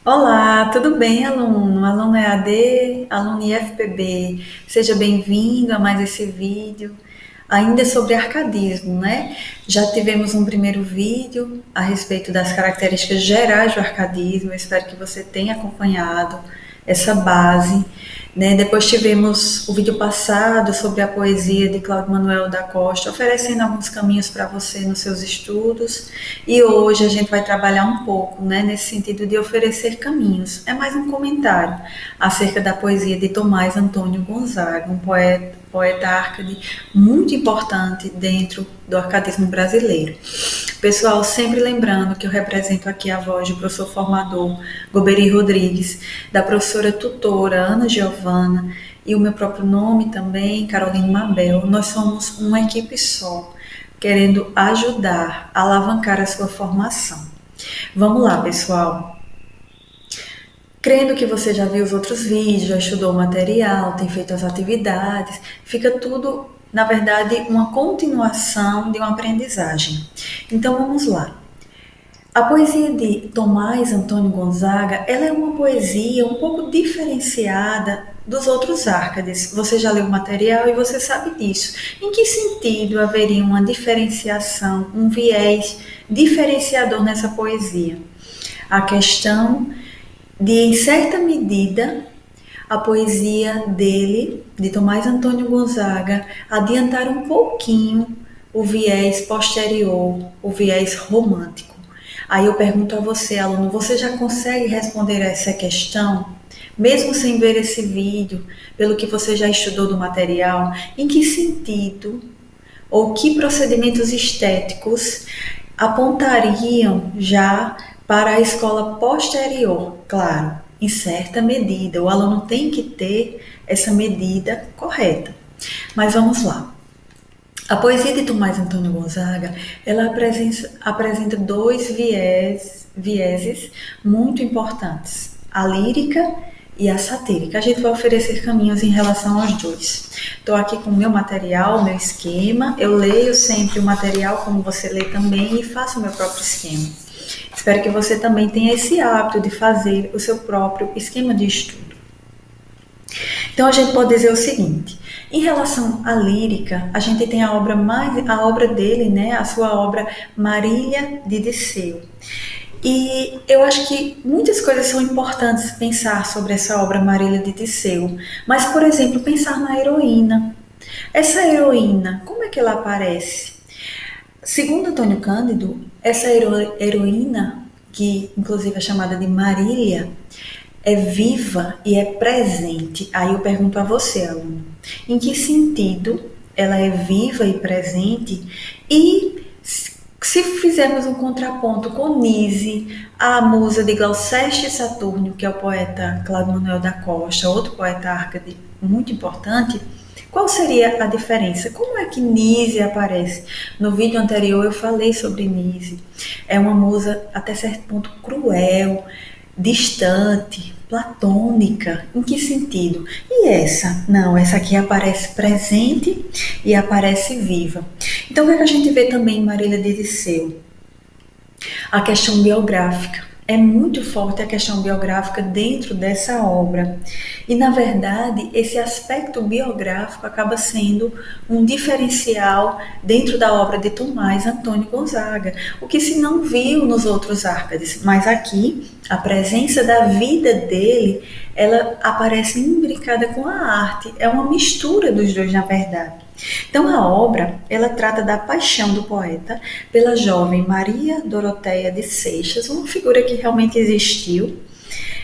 Olá, tudo bem, aluno? Aluno EAD, aluno IFPB. Seja bem-vindo a mais esse vídeo. Ainda sobre arcadismo, né? Já tivemos um primeiro vídeo a respeito das características gerais do arcadismo. Eu espero que você tenha acompanhado essa base, né? Depois tivemos o vídeo passado sobre a poesia de Cláudio Manuel da Costa, oferecendo alguns caminhos para você nos seus estudos. E hoje a gente vai trabalhar um pouco, né, nesse sentido de oferecer caminhos. É mais um comentário acerca da poesia de Tomás Antônio Gonzaga, um poeta árcade muito importante dentro do arcadismo brasileiro. Pessoal, sempre lembrando que eu represento aqui a voz do professor formador Goberi Rodrigues, da professora tutora Ana Giovana e o meu próprio nome também, Caroline Mabel. Nós somos uma equipe só, querendo ajudar a alavancar a sua formação. Vamos lá, pessoal. Crendo que você já viu os outros vídeos, já estudou o material, tem feito as atividades, fica tudo, na verdade, uma continuação de uma aprendizagem. Então vamos lá. A poesia de Tomás Antônio Gonzaga, ela é uma poesia um pouco diferenciada dos outros árcades. Você já leu o material e você sabe disso. Em que sentido haveria uma diferenciação, um viés diferenciador nessa poesia? A questão de, em certa medida, a poesia dele, de Tomás Antônio Gonzaga, adiantar um pouquinho o viés posterior, o viés romântico. Aí eu pergunto a você, aluno, você já consegue responder a essa questão? Mesmo sem ver esse vídeo, pelo que você já estudou do material, em que sentido ou que procedimentos estéticos apontariam já para a escola posterior? Claro, em certa medida, o aluno tem que ter essa medida correta. Mas vamos lá. A poesia de Tomás Antônio Gonzaga, ela apresenta dois vieses muito importantes, a lírica e a satírica. A gente vai oferecer caminhos em relação aos dois. Estou aqui com o meu material, meu esquema. Eu leio sempre o material como você lê também e faço o meu próprio esquema. Espero que você também tenha esse hábito de fazer o seu próprio esquema de estudo. Então a gente pode dizer o seguinte: em relação à lírica, a gente tem a obra dele, né, a sua obra Marília de Dirceu. E eu acho que muitas coisas são importantes pensar sobre essa obra Marília de Dirceu. Mas, por exemplo, pensar na heroína. Essa heroína, como é que ela aparece? Segundo Antônio Cândido, essa heroína, que inclusive é chamada de Marília, é viva e é presente. Aí eu pergunto a você, aluno, em que sentido ela é viva e presente? E se fizermos um contraponto com Nise, a musa de Gloucester Saturnio, que é o poeta Cláudio Manuel da Costa, outro poeta árcade muito importante, qual seria a diferença? Como é que Nise aparece? No vídeo anterior eu falei sobre Nise. É uma musa até certo ponto cruel, distante, platônica. Em que sentido? E essa? Não, essa aqui aparece presente e aparece viva. Então, o que, é que a gente vê também em Marília de Dirceu? A questão biográfica. É muito forte a questão biográfica dentro dessa obra. E, na verdade, esse aspecto biográfico acaba sendo um diferencial dentro da obra de Tomás Antônio Gonzaga, o que se não viu nos outros árcades. Mas aqui, a presença da vida dele, ela aparece imbricada com a arte. É uma mistura dos dois, na verdade. Então a obra, ela trata da paixão do poeta pela jovem Maria Doroteia de Seixas, uma figura que realmente existiu,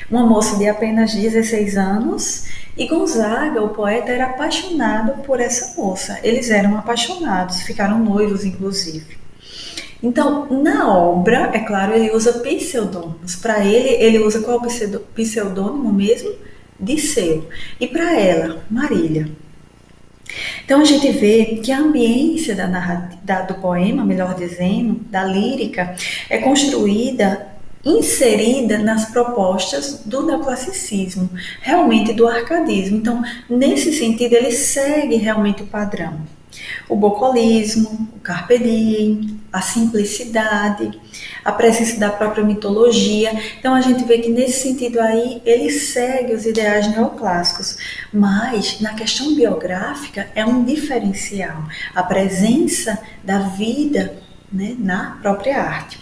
uma moça de apenas 16 anos, e Gonzaga, o poeta, era apaixonado por essa moça. Eles eram apaixonados, ficaram noivos inclusive. Então, na obra, é claro, ele usa pseudônimos. Para ele usa qual pseudônimo mesmo? Disseu. E para ela, Marília. Então a gente vê que a ambiência do poema, melhor dizendo, da lírica, é construída, inserida nas propostas do neoclassicismo, realmente do arcadismo. Então, nesse sentido, ele segue realmente o padrão. O bucolismo, o carpe diem, a simplicidade, a presença da própria mitologia. Então a gente vê que nesse sentido aí ele segue os ideais neoclássicos, mas na questão biográfica é um diferencial, a presença da vida, né, na própria arte.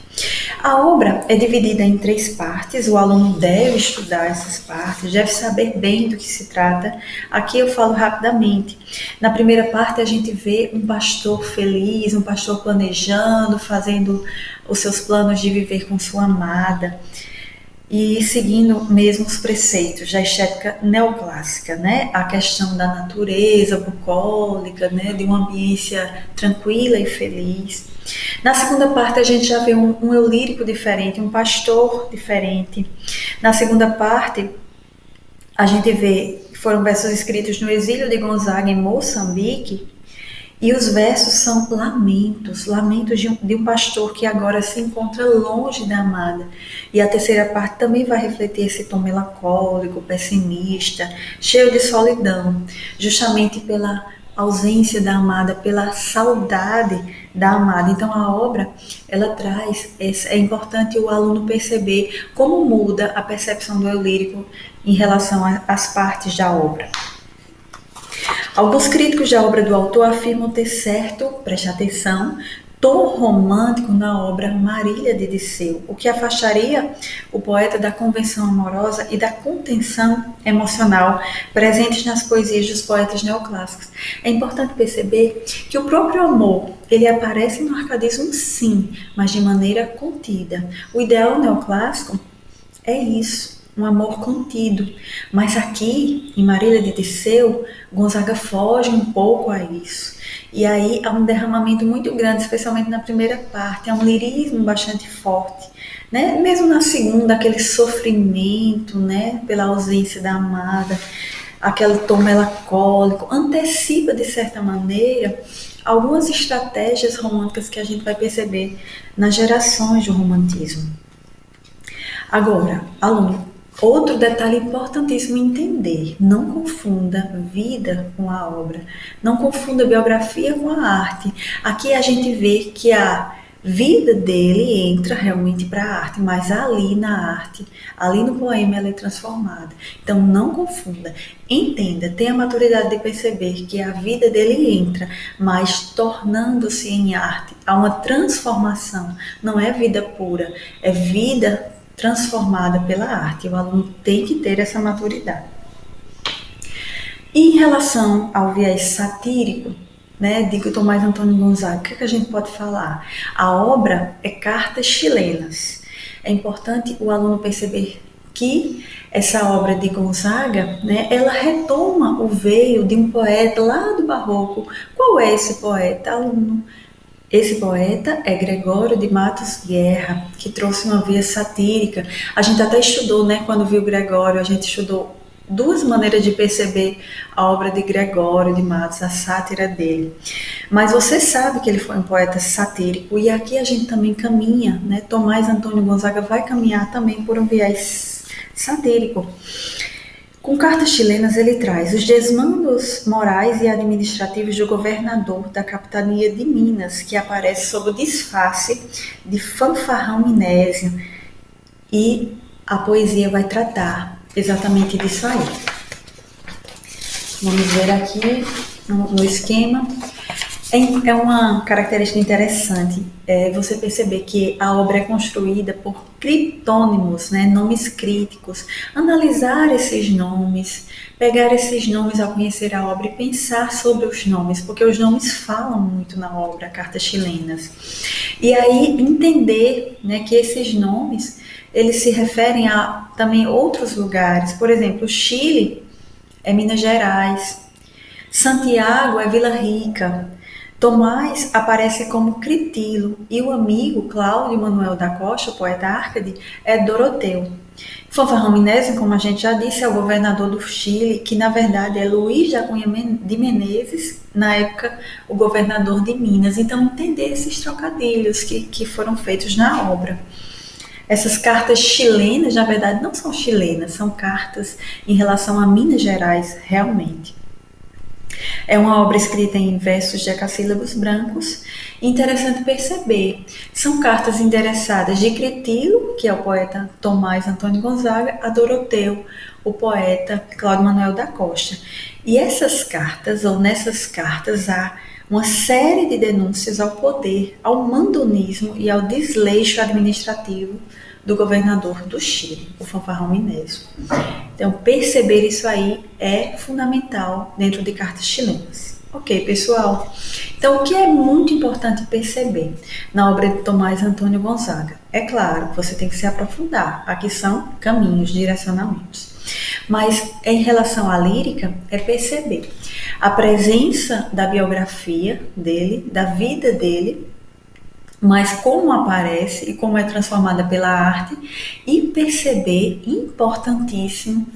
A obra é dividida em 3 partes, o aluno deve estudar essas partes, deve saber bem do que se trata. Aqui eu falo rapidamente. Na primeira parte a gente vê um pastor feliz, um pastor planejando, fazendo os seus planos de viver com sua amada e seguindo mesmo os preceitos da estética neoclássica, né? A questão da natureza bucólica, né? De uma ambiência tranquila e feliz. Na segunda parte a gente já vê um eu lírico diferente, um pastor diferente. Na segunda parte a gente vê que foram versos escritos no exílio de Gonzaga em Moçambique, e os versos são lamentos, lamentos de um pastor que agora se encontra longe da amada. E a terceira parte também vai refletir esse tom melancólico, pessimista, cheio de solidão, justamente pela ausência da amada, pela saudade da amada. Então a obra, ela traz, é importante o aluno perceber como muda a percepção do eu lírico em relação às partes da obra. Alguns críticos da obra do autor afirmam ter certo, preste atenção, tom romântico na obra Marília de Disseu, o que afastaria o poeta da convenção amorosa e da contenção emocional presentes nas poesias dos poetas neoclássicos. É importante perceber que o próprio amor, ele aparece no arcadismo sim, mas de maneira contida. O ideal neoclássico é isso, um amor contido. Mas aqui, em Marília de Disseu, Gonzaga foge um pouco a isso. E aí há um derramamento muito grande, especialmente na primeira parte, há um lirismo bastante forte, né? Mesmo na segunda, aquele sofrimento, né? Pela ausência da amada, aquele tom melancólico, antecipa de certa maneira algumas estratégias românticas que a gente vai perceber nas gerações do romantismo. Agora, aluno, outro detalhe importantíssimo entender, não confunda vida com a obra, não confunda biografia com a arte. Aqui a gente vê que a vida dele entra realmente para a arte, mas ali na arte, ali no poema ela é transformada. Então não confunda, entenda, tenha a maturidade de perceber que a vida dele entra, mas tornando-se em arte. Há uma transformação, não é vida pura, é vida transformada pela arte. O aluno tem que ter essa maturidade. E em relação ao viés satírico, né, de Tomás Antônio Gonzaga, o que a gente pode falar? A obra é Cartas Chilenas. É importante o aluno perceber que essa obra de Gonzaga, né, ela retoma o veio de um poeta lá do Barroco. Qual é esse poeta, aluno? Esse poeta é Gregório de Matos Guerra, que trouxe uma via satírica. A gente até estudou, né, quando viu Gregório, a gente estudou 2 maneiras de perceber a obra de Gregório de Matos, a sátira dele. Mas você sabe que ele foi um poeta satírico, e aqui a gente também caminha, né, Tomás Antônio Gonzaga vai caminhar também por um viés satírico. Com Cartas Chilenas, ele traz os desmandos morais e administrativos do governador da capitania de Minas, que aparece sob o disfarce de fanfarrão minésio, e a poesia vai tratar exatamente disso aí. Vamos ver aqui no esquema. É uma característica interessante você perceber que a obra é construída por criptônimos, né, nomes críticos. Analisar esses nomes, pegar esses nomes ao conhecer a obra e pensar sobre os nomes, porque os nomes falam muito na obra Cartas Chilenas. E aí entender, né, que esses nomes eles se referem a também outros lugares. Por exemplo, Chile é Minas Gerais, Santiago é Vila Rica, Tomás aparece como Critilo e o amigo Cláudio Manuel da Costa, o poeta Árcade, é Doroteu. Fanfarrão Minésio, como a gente já disse, é o governador do Chile, que na verdade é Luiz da Cunha de Menezes, na época o governador de Minas. Então entender esses trocadilhos que foram feitos na obra. Essas cartas chilenas, na verdade, não são chilenas, são cartas em relação a Minas Gerais, realmente. É uma obra escrita em versos decassílabos brancos. Interessante perceber, são cartas endereçadas de Cretilo, que é o poeta Tomás Antônio Gonzaga, a Doroteu, o poeta Cláudio Manuel da Costa. E essas cartas, ou nessas cartas, há uma série de denúncias ao poder, ao mandonismo e ao desleixo administrativo do governador do Chile, o Fanfarrão Mineiro. Então, perceber isso aí é fundamental dentro de cartas chilenas. Ok, pessoal? Então, o que é muito importante perceber na obra de Tomás Antônio Gonzaga? É claro, você tem que se aprofundar. Aqui são caminhos, direcionamentos. Mas em relação à lírica, é perceber a presença da biografia dele, da vida dele, mas como aparece e como é transformada pela arte, e perceber, importantíssimo,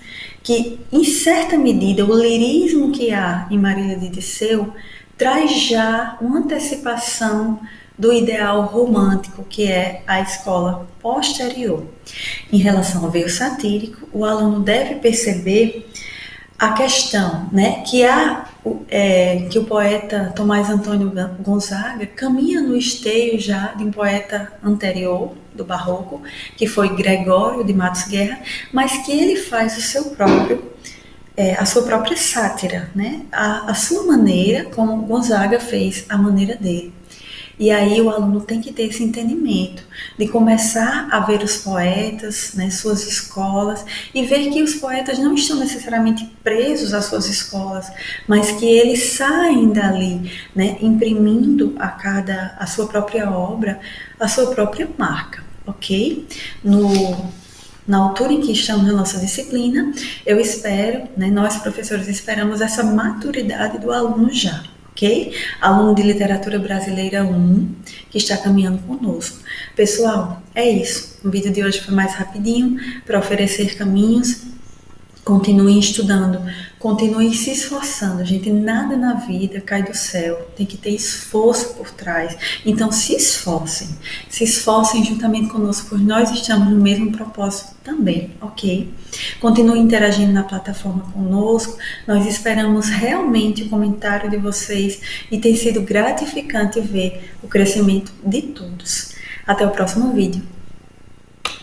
que em certa medida o lirismo que há em Marília de Dirceu traz já uma antecipação do ideal romântico que é a escola posterior. Em relação ao veio satírico, o aluno deve perceber a questão, né, que o poeta Tomás Antônio Gonzaga caminha no esteio já de um poeta anterior do Barroco, que foi Gregório de Matos Guerra, mas que ele faz o seu próprio, a sua própria sátira, né, a sua maneira, como Gonzaga fez a maneira dele. E aí o aluno tem que ter esse entendimento de começar a ver os poetas, né, suas escolas, e ver que os poetas não estão necessariamente presos às suas escolas, mas que eles saem dali, né, imprimindo a sua própria obra, a sua própria marca, ok? Na altura em que estamos na nossa disciplina, eu espero, né, nós professores esperamos essa maturidade do aluno já. Ok? Aluno de Literatura Brasileira 1, que está caminhando conosco. Pessoal, é isso. O vídeo de hoje foi mais rapidinho para oferecer caminhos. Continuem estudando, continuem se esforçando. Gente, nada na vida cai do céu. Tem que ter esforço por trás. Então, se esforcem juntamente conosco, pois nós estamos no mesmo propósito também, ok? Continuem interagindo na plataforma conosco. Nós esperamos realmente o comentário de vocês e tem sido gratificante ver o crescimento de todos. Até o próximo vídeo.